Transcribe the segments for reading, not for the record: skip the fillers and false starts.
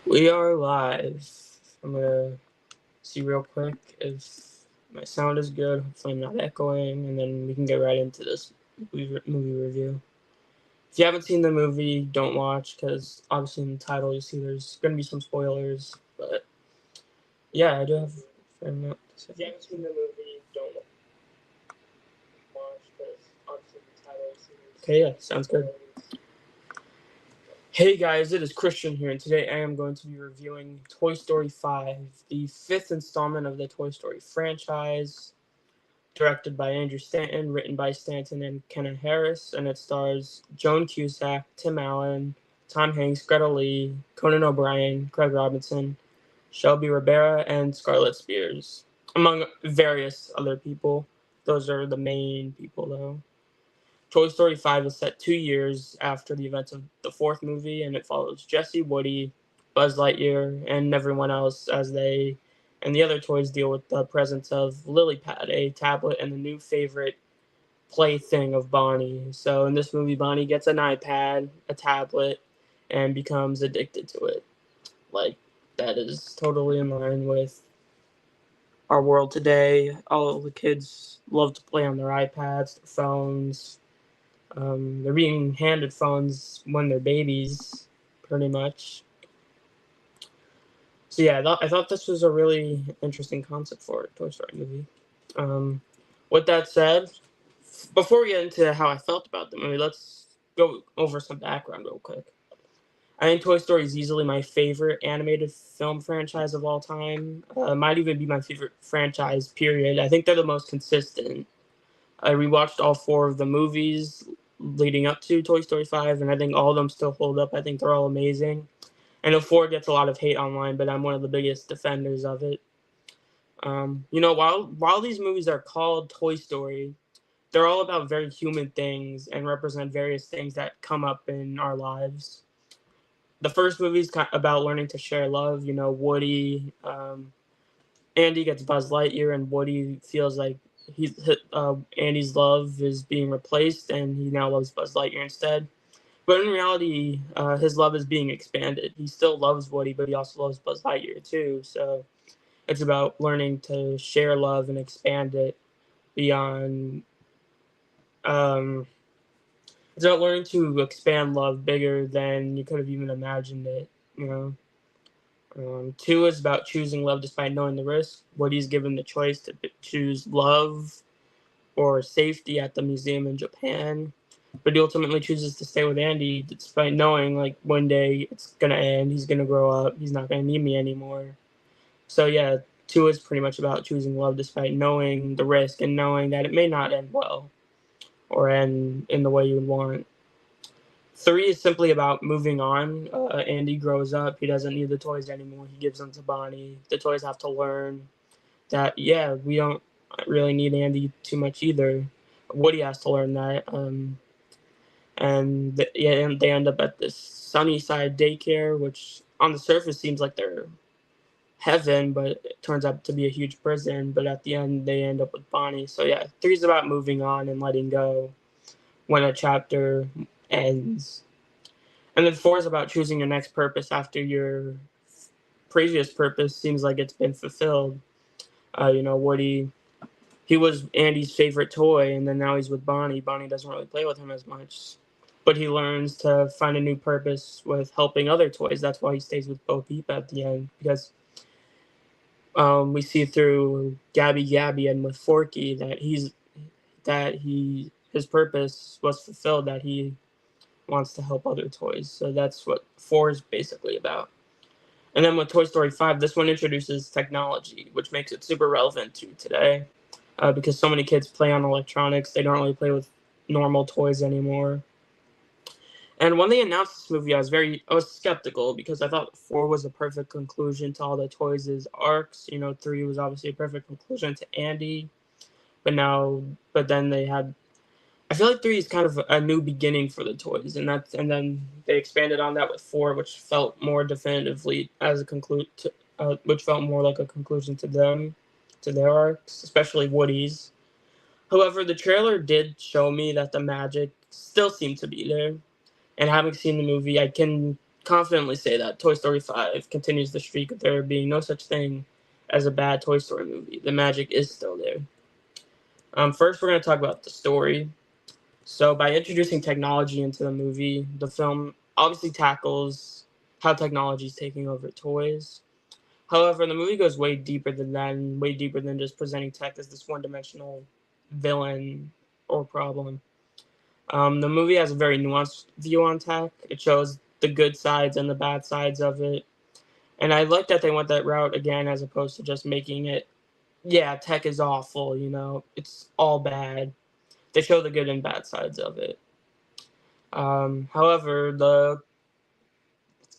We are live. I'm gonna see real quick if my sound is good. Hopefully, I'm not echoing, and then we can get right into this movie review. If you haven't seen the movie, don't watch because obviously in the title you see there's gonna be some spoilers. But yeah, I do have a fair amount to say. If you haven't seen the movie, don't watch because obviously in the title you see there's. Okay, yeah, sounds good. Hey guys, it is Christian here, and today I am going to be reviewing Toy Story 5, the fifth installment of the Toy Story franchise, directed by Andrew Stanton, written by Stanton and Kenna Harris, and it stars Joan Cusack, Tim Allen, Tom Hanks, Greta Lee, Conan O'Brien, Craig Robinson, Shelby Ribera, and Scarlett Spears, among various other people. Those are the main people, though. Toy Story 5 is set 2 years after the events of the fourth movie, and it follows Jessie, Woody, Buzz Lightyear, and everyone else as they and the other toys deal with the presence of Lilypad, a tablet and the new favorite plaything of Bonnie. So in this movie, Bonnie gets an iPad, a tablet, and becomes addicted to it. Like, that is totally in line with our world today. All the kids love to play on their iPads, their phones. They're being handed phones when they're babies, pretty much. So yeah, I thought this was a really interesting concept for a Toy Story movie. Um, with that said, before we get into how I felt about the movie, let's go over some background real quick. I think Toy Story is easily my favorite animated film franchise of all time. Might even be my favorite franchise, period. I think they're the most consistent. I rewatched all four of the movies leading up to Toy Story 5, and I think all of them still hold up. I think they're all amazing. I know 4 gets a lot of hate online, but I'm one of the biggest defenders of it. While these movies are called Toy Story, they're all about very human things and represent various things that come up in our lives. The first movie is about learning to share love. Woody, Andy gets Buzz Lightyear, and Woody feels like Andy's love is being replaced, and he now loves Buzz Lightyear instead. But in reality, his love is being expanded. He still loves Woody, but he also loves Buzz Lightyear too. So it's about learning to share love and expand it beyond. Um, it's about learning to expand love bigger than you could have even imagined it. You know. 2 is about choosing love despite knowing the risk. Woody's given the choice to choose love or safety at the museum in Japan, but he ultimately chooses to stay with Andy despite knowing like one day it's gonna end. He's gonna grow up. He's not gonna need me anymore. So yeah, 2 is pretty much about choosing love despite knowing the risk and knowing that it may not end well or end in the way you would want. 3 is simply about moving on. Andy grows up. He doesn't need the toys anymore. He gives them to Bonnie. The toys have to learn that, yeah, we don't really need Andy too much either. Woody has to learn that. And they end up at this Sunnyside daycare, which on the surface seems like they're heaven, but it turns out to be a huge prison. But at the end, they end up with Bonnie. So yeah, 3 is about moving on and letting go when a chapter ends. And then 4 is about choosing your next purpose after your previous purpose seems like it's been fulfilled. Woody, he was Andy's favorite toy, and then now he's with Bonnie. Bonnie doesn't really play with him as much. But he learns to find a new purpose with helping other toys. That's why he stays with Bo Peep at the end, because we see through Gabby Gabby and with Forky that his purpose was fulfilled, that he wants to help other toys. So that's what 4 is basically about. And then with Toy Story 5, this one introduces technology, which makes it super relevant to today. Because so many kids play on electronics, they don't really play with normal toys anymore. And when they announced this movie, I was skeptical because I thought 4 was a perfect conclusion to all the toys' arcs. 3 was obviously a perfect conclusion to Andy, but then they had. I feel like 3 is kind of a new beginning for the toys, and then they expanded on that with 4, which felt more definitively which felt more like a conclusion to them, to their arcs, especially Woody's. However, the trailer did show me that the magic still seemed to be there, and having seen the movie, I can confidently say that Toy Story 5 continues the streak of there being no such thing as a bad Toy Story movie. The magic is still there. First, we're going to talk about the story. So, by introducing technology into the movie, the film obviously tackles how technology is taking over toys. However, the movie goes way deeper than that, and way deeper than just presenting tech as this one-dimensional villain or problem. The movie has a very nuanced view on tech. It shows the good sides and the bad sides of it. And I like that they went that route again, as opposed to just making it, yeah, tech is awful, it's all bad. They show the good and bad sides of it. However,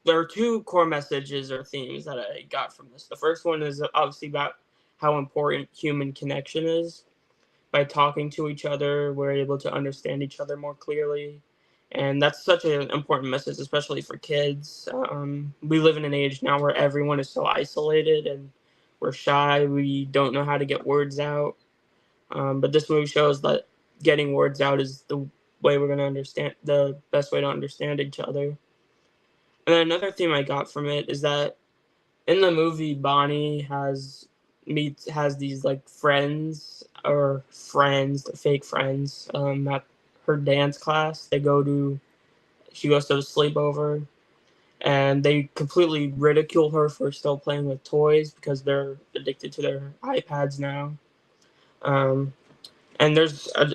there are two core messages or themes that I got from this. The first one is obviously about how important human connection is. By talking to each other, we're able to understand each other more clearly. And that's such an important message, especially for kids. We live in an age now where everyone is so isolated and we're shy. We don't know how to get words out. But this movie shows that getting words out is the way we're going to understand, the best way to understand each other. And then another theme I got from it is that in the movie, Bonnie has these like friends, fake friends, at her dance class. She goes to a sleepover, and they completely ridicule her for still playing with toys because they're addicted to their iPads now. Um, and there's a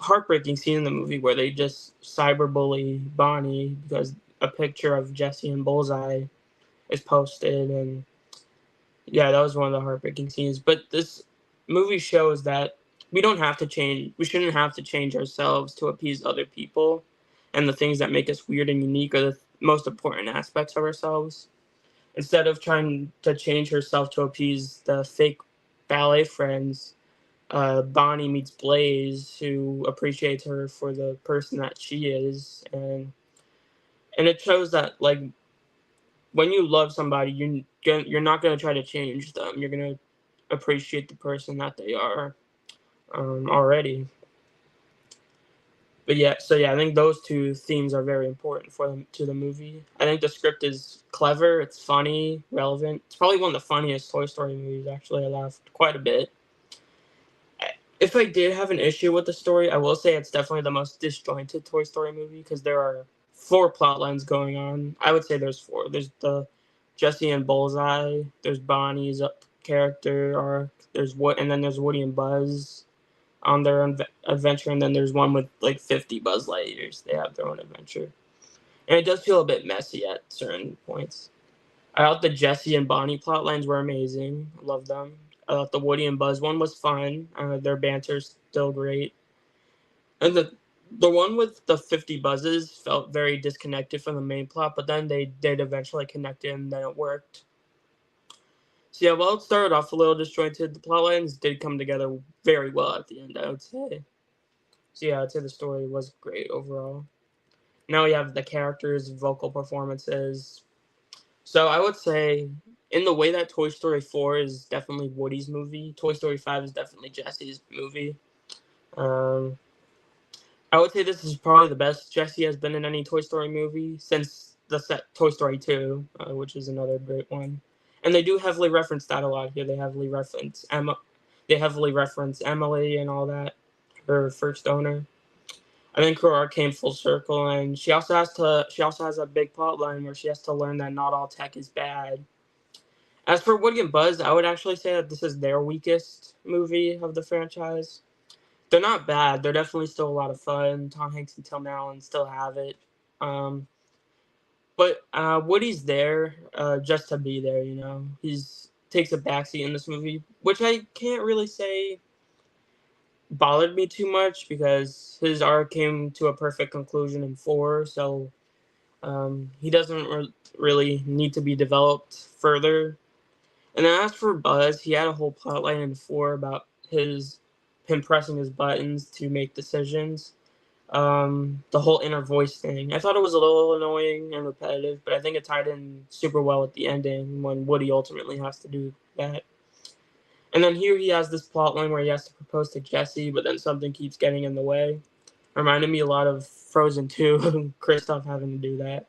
heartbreaking scene in the movie where they just cyberbully Bonnie because a picture of Jessie and Bullseye is posted, and yeah, that was one of the heartbreaking scenes. But this movie shows that we don't have to change. We shouldn't have to change ourselves to appease other people, and the things that make us weird and unique are the most important aspects of ourselves. Instead of trying to change herself to appease the fake ballet friends, Bonnie meets Blaze, who appreciates her for the person that she is, and it shows that like when you love somebody, you're not gonna try to change them. You're gonna appreciate the person that they are already. But yeah, so yeah, I think those two themes are very important for them to the movie. I think the script is clever, it's funny, relevant. It's probably one of the funniest Toy Story movies. Actually, I laughed quite a bit. If I did have an issue with the story, I will say it's definitely the most disjointed Toy Story movie because there are four plot lines going on. I would say there's four. There's the Jessie and Bullseye. There's Bonnie's character arc. And then there's Woody and Buzz on their adventure, and then there's one with like 50 Buzz Lightyears. They have their own adventure, and it does feel a bit messy at certain points. I thought the Jessie and Bonnie plot lines were amazing. I love them. I thought the Woody and Buzz one was fun. Their banter's still great. And the one with the 50 buzzes felt very disconnected from the main plot, but then they did eventually connect it, and then it worked. So yeah, while it started off a little disjointed, the plot lines did come together very well at the end, I would say. So yeah, I'd say the story was great overall. Now we have the characters, vocal performances. So I would say, in the way that Toy Story 4 is definitely Woody's movie, Toy Story 5 is definitely Jessie's movie. Um, I would say this is probably the best Jessie has been in any Toy Story movie since the set Toy Story 2, which is another great one. And they do heavily reference that a lot here. They heavily reference Emma. They heavily reference Emily and all that, her first owner. I think her arc came full circle, and she also has a big plot line where she has to learn that not all tech is bad. As for Woody and Buzz, I would actually say that this is their weakest movie of the franchise. They're not bad. They're definitely still a lot of fun. Tom Hanks and Tim Allen still have it. Um, but Woody's there just to be there, He's takes a backseat in this movie, which I can't really say bothered me too much because his arc came to a perfect conclusion in 4, so he doesn't really need to be developed further. And then as for Buzz, he had a whole plotline in 4 about him pressing his buttons to make decisions. The whole inner voice thing. I thought it was a little annoying and repetitive, but I think it tied in super well with the ending when Woody ultimately has to do that. And then here he has this plotline where he has to propose to Jessie, but then something keeps getting in the way. Reminded me a lot of Frozen 2, Kristoff having to do that.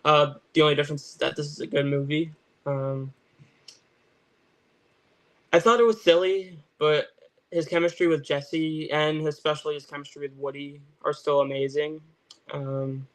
The only difference is that this is a good movie. Um, I thought it was silly, but his chemistry with Jesse and especially his chemistry with Woody are still amazing. Um,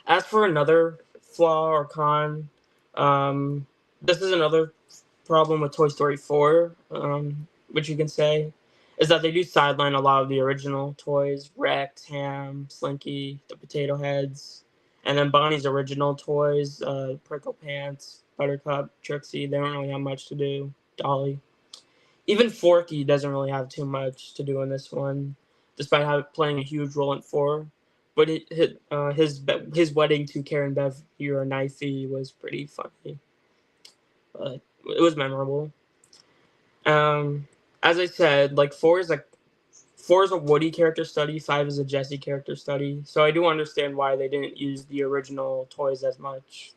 as for another flaw or con, um, this is another problem with Toy Story 4, which you can say, is that they do sideline a lot of the original toys: Rex, Ham, Slinky, the Potato Heads, and then Bonnie's original toys, Prickle Pants, Buttercup, Trixie. They don't really have much to do. Dolly. Even Forky doesn't really have too much to do in this one, despite playing a huge role in 4. But his wedding to Karen Bev or Knifey was pretty funny. But it was memorable. Um, as I said, like 4 is a Woody character study, 5 is a Jesse character study. So I do understand why they didn't use the original toys as much.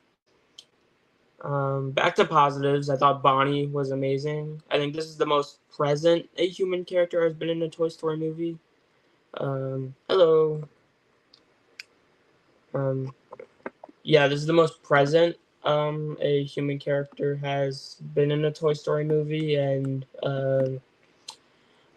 Back to positives, I thought Bonnie was amazing. I think this is the most present a human character has been in a Toy Story movie. Hello. Um, yeah, this is the most present a human character has been in a Toy Story movie, and I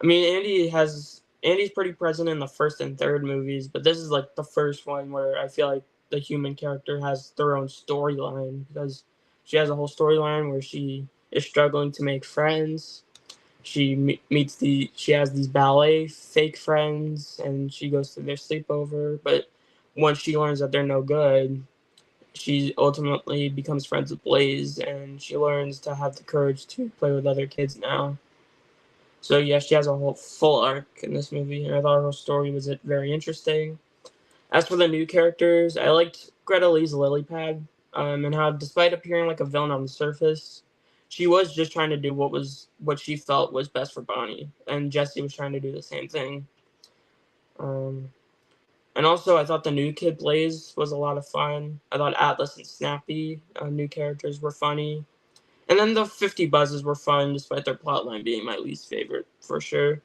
mean Andy's pretty present in the first and third movies, but this is like the first one where I feel like the human character has their own storyline, because she has a whole storyline where she is struggling to make friends. She has these ballet fake friends, and she goes to their sleepover. But once she learns that they're no good, she ultimately becomes friends with Blaze, and she learns to have the courage to play with other kids now. So yeah, she has a whole full arc in this movie, and I thought her story was very interesting. As for the new characters, I liked Greta Lee's lily pad, and how despite appearing like a villain on the surface, she was just trying to do what she felt was best for Bonnie, and Jesse was trying to do the same thing. Um, and also, I thought the new kid Blaze was a lot of fun. I thought Atlas and Snappy, new characters, were funny. And then the 50 Buzzes were fun, despite their plotline being my least favorite, for sure.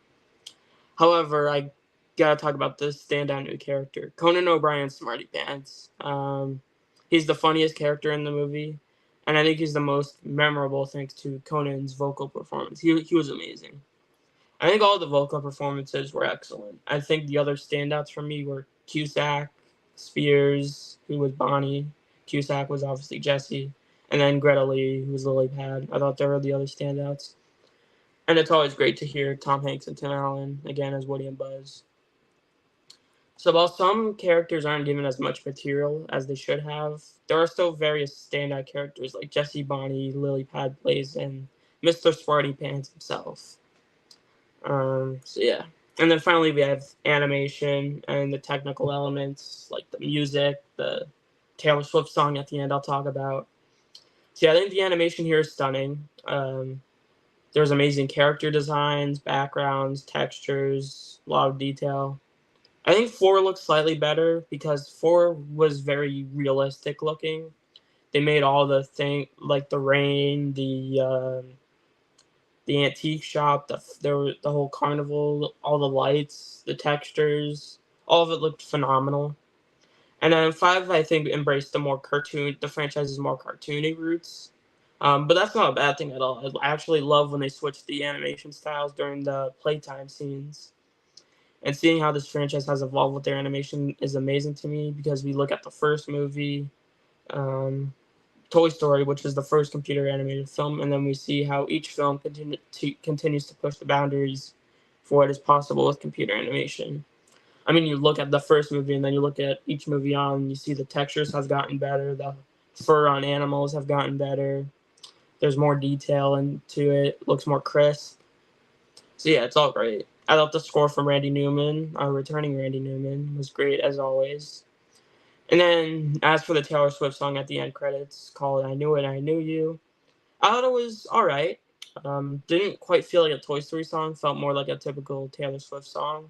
However, I gotta talk about this standout new character, Conan O'Brien, Smarty Pants. He's the funniest character in the movie, and I think he's the most memorable thanks to Conan's vocal performance. He was amazing. I think all the vocal performances were excellent. I think the other standouts for me were Cusack, Spears, who was Bonnie. Cusack was obviously Jesse, and then Greta Lee, who was Lily Pad. I thought they were the other standouts. And it's always great to hear Tom Hanks and Tim Allen again as Woody and Buzz. So while some characters aren't given as much material as they should have, there are still various standout characters like Jesse, Bonnie, Lily Pad, Blaze, and Mr. Smarty Pants himself. So yeah. And then finally we have animation and the technical elements like the music, the Taylor Swift song at the end I'll talk about. So yeah, I think the animation here is stunning. There's amazing character designs, backgrounds, textures, a lot of detail. I think 4 looks slightly better because 4 was very realistic looking. They made all the like the rain, the antique shop, the whole carnival, all the lights, the textures, all of it looked phenomenal. And then 5, I think, embraced the franchise's more cartoony roots. But that's not a bad thing at all. I actually love when they switch the animation styles during the playtime scenes. And seeing how this franchise has evolved with their animation is amazing to me, because we look at the first movie, Toy Story, which is the first computer animated film, and then we see how each film continues to push the boundaries for what is possible with computer animation. I mean, you look at the first movie, and then you look at each movie on, and you see the textures have gotten better, the fur on animals have gotten better, there's more detail into it, looks more crisp. So yeah, it's all great. I thought the score from Randy Newman, our returning Randy Newman, was great as always. And then as for the Taylor Swift song at the end credits called I Knew It, I Knew You, I thought it was alright. Didn't quite feel like a Toy Story song, felt more like a typical Taylor Swift song.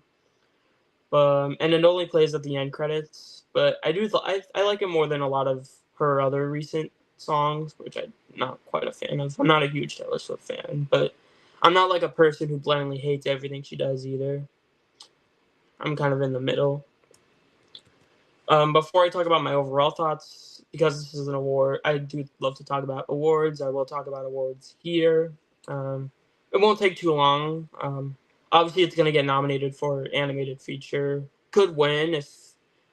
And it only plays at the end credits, but I like it more than a lot of her other recent songs, which I'm not quite a fan of. I'm not a huge Taylor Swift fan, but I'm not like a person who blindly hates everything she does either. I'm kind of in the middle. Before I talk about my overall thoughts, because this is an award, I do love to talk about awards. I will talk about awards here. It won't take too long. Obviously, it's going to get nominated for animated feature. Could win if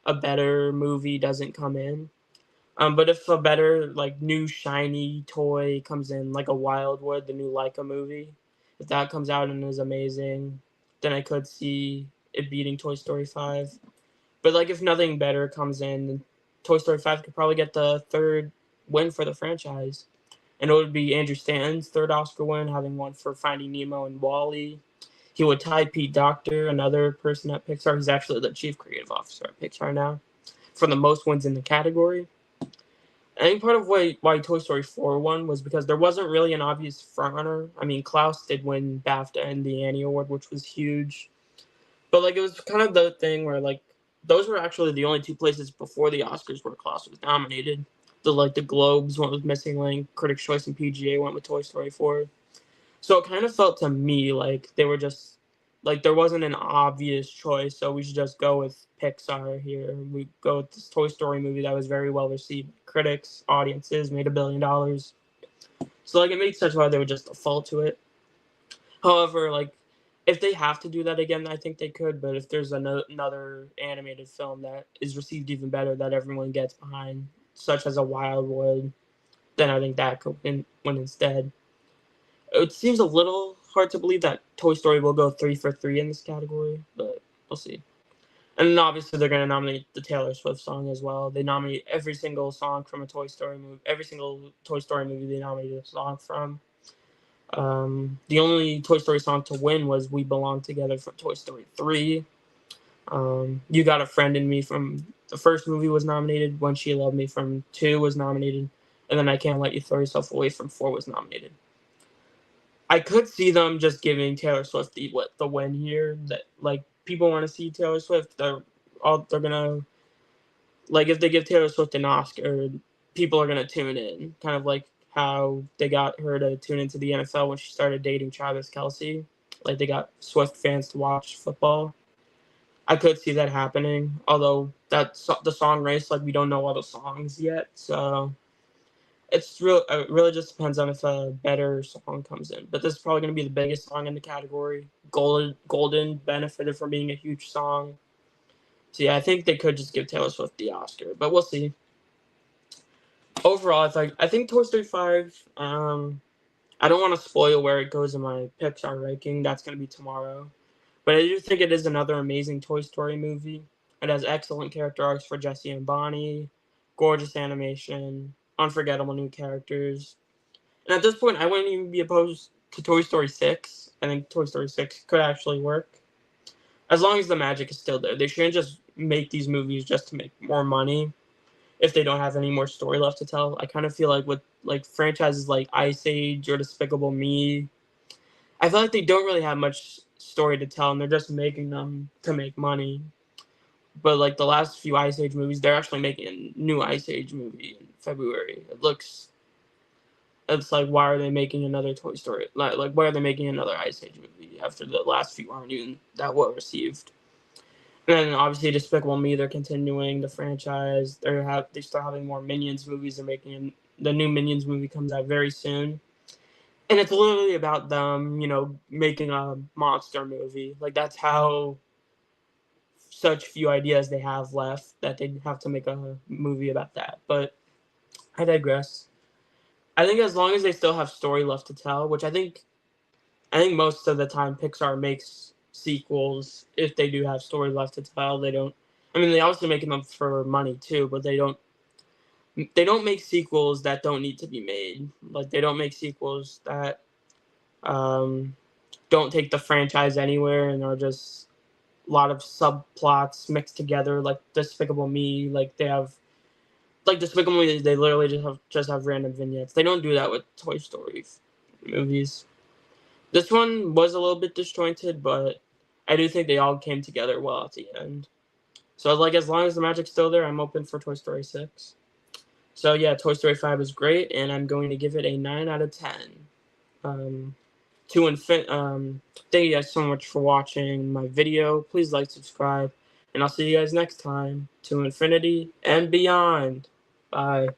a better movie doesn't come in. But if a better like new shiny toy comes in, like a Wildwood, the new Leica movie, if that comes out and is amazing, then I could see it beating Toy Story 5. But like if nothing better comes in, then Toy Story 5 could probably get the third win for the franchise. And it would be Andrew Stanton's third Oscar win, having won for Finding Nemo and Wall-E. He would tie Pete Docter, another person at Pixar. He's actually the chief creative officer at Pixar now, for the most wins in the category. I think part of why Toy Story 4 won was because there wasn't really an obvious frontrunner. I mean, Klaus did win BAFTA and the Annie Award, which was huge. But like it was kind of the thing where like those were actually the only two places before the Oscars where Klaus was nominated. The Globes went with Missing Link, Critics' Choice and PGA went with Toy Story 4. So it kind of felt to me like they were just like there wasn't an obvious choice, so we should just go with Pixar here. We go with this Toy Story movie that was very well received by critics, audiences, made $1 billion. So like it made sense why they would just default to it. However, like if they have to do that again, I think they could. But if there's another animated film that is received even better that everyone gets behind, such as a Wildwood, then I think that could win instead. It seems a little hard to believe that Toy Story will go 3 for 3 in this category, but we'll see. And then obviously they're going to nominate the Taylor Swift song as well. They nominate every single song from a Toy Story movie. Every single Toy Story movie they nominated a song from. The only Toy Story song to win was "We Belong Together" from Toy Story 3. "You Got a Friend in Me" from the first movie was nominated. "When She Loved Me" from 2 was nominated. And then "I Can't Let You Throw Yourself Away" from 4 was nominated. I could see them just giving Taylor Swift the win here. That like people want to see Taylor Swift. They're gonna like if they give Taylor Swift an Oscar, people are gonna tune in. Kind of like how they got her to tune into the NFL when she started dating Travis Kelce. Like they got Swift fans to watch football. I could see that happening. Although that's the song race, like we don't know all the songs yet, so it really just depends on if a better song comes in. But this is probably going to be the biggest song in the category. Golden benefited from being a huge song. So yeah, I think they could just give Taylor Swift the Oscar, but we'll see. Overall, I think Toy Story 5. I don't want to spoil where it goes in my Pixar ranking. That's going to be tomorrow. But I do think it is another amazing Toy Story movie. It has excellent character arcs for Jessie and Bonnie, gorgeous animation, unforgettable new characters. And at this point, I wouldn't even be opposed to Toy Story 6. I think Toy Story 6 could actually work. As long as the magic is still there. They shouldn't just make these movies just to make more money if they don't have any more story left to tell. I kind of feel like with like franchises like Ice Age or Despicable Me, I feel like they don't really have much story to tell and they're just making them to make money. But like the last few Ice Age movies, they're actually making a new Ice Age movie in February. It's like, why are they making another Toy Story? Like why are they making another Ice Age movie after the last few aren't even that well received? And then obviously Despicable Me, they're continuing the franchise. They start having more Minions movies. The new Minions movie comes out very soon, and it's literally about them, making a monster movie. Like that's how such few ideas they have left that they have to make a movie about that. But I digress. I think as long as they still have story left to tell, which I think most of the time Pixar makes sequels if they do have story left to tell. They don't. I mean, they also making them for money too, but they don't. They don't make sequels that don't need to be made. Like they don't make sequels that um, don't take the franchise anywhere and are just a lot of subplots mixed together. Like Despicable Me, like they have like Despicable Me. They literally just have random vignettes. They don't do that with Toy Story movies. This one was a little bit disjointed, but I do think they all came together well at the end. So like as long as the magic's still there, I'm open for Toy Story 6. So yeah, Toy Story 5 is great, and I'm going to give it a 9 out of 10. Um, thank you guys so much for watching my video. Please like, subscribe. And I'll see you guys next time. To infinity and beyond. Bye.